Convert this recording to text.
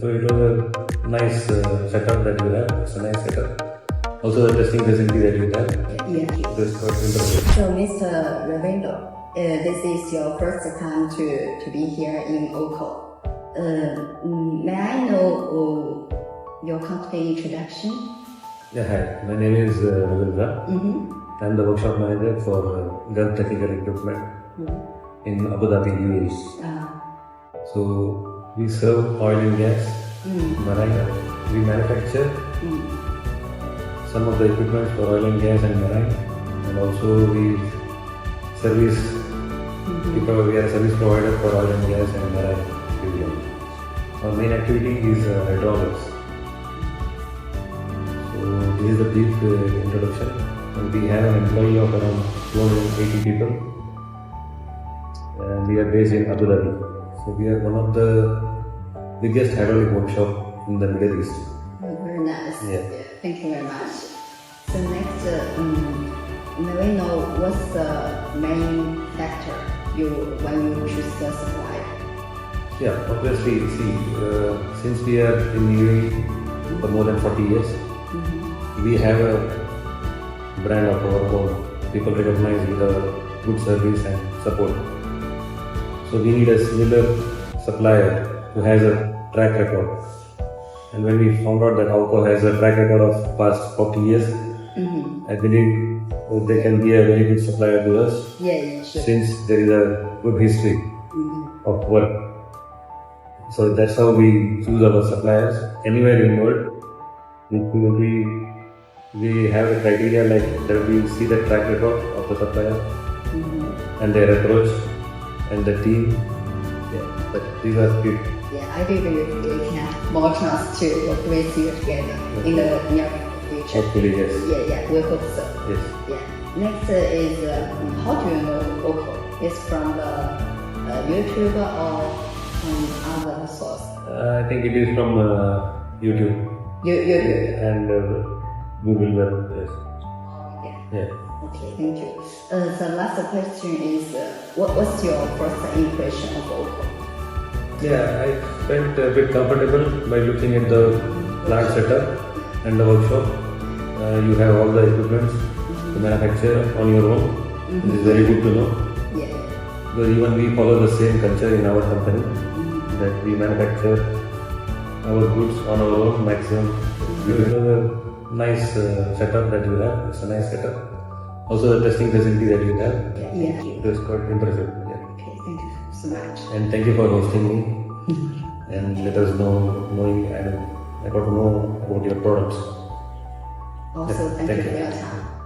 So it was a nice setup that you have. It's a nice setup. Also the testing facility that you have. Yeah. This quite interesting. So, Mr. Ravendo, this is your first time to be here in OUCO. May I know your company introduction? Yeah, hi. My name is Ravindra. I'm the workshop manager for gun technical equipment in Abu Dhabi, UAE. So we serve oil and gas, marine. We manufacture some of the equipment for oil and gas and marine, and also we service. We are a service provider for oil and gas and marine division. Our main activity is hydraulics. So this is the brief introduction. And we have an employee of around 280 people, and we are based in Abu Dhabi. So we are one of the biggest hydraulic workshop in the Middle East. Very nice. Yeah. Thank you very much. So next, may we know what's the main factor when you choose the supplier? Yeah, obviously, see, since we are in UAE for more than 40 years, we have a brand of our own. People recognize with a good service and support. So we need a similar supplier who has a track record. And when we found out that OUCO has a track record of past 40 years, I believe they can be a very good supplier to us. Yeah, sure. Since there is a good history of work. So that's how we choose our suppliers. Anywhere in the world, we have a criteria like that we see the track record of the supplier and their approach and the team. Yeah, but these are good. Yeah, I do believe we can have more chance to work with you together in the near future. Hopefully, yes. Yeah, we hope so. Yes. Yeah. Next is how do you know OUCO? Is from the YouTube or from other source? I think it is from YouTube YouTube. and Google Web. Yes. Yeah. Yeah. Okay, thank you. The last question is, what's your first impression of OUCO? Yeah, I felt a bit comfortable by looking at the plant setup and the workshop. You have all the equipment to manufacture on your own. This is very good to know. Yeah. Because even we follow the same culture in our company, that we manufacture our goods on our own maximum. It was a nice setup that you have. It's a nice setup. Also the testing facility that you have. Yeah. It was quite impressive. Yeah. Okay, thank you so much. And thank you for hosting me and let us knowing and I got to know about your products. Also, thank you Thank for you. your time.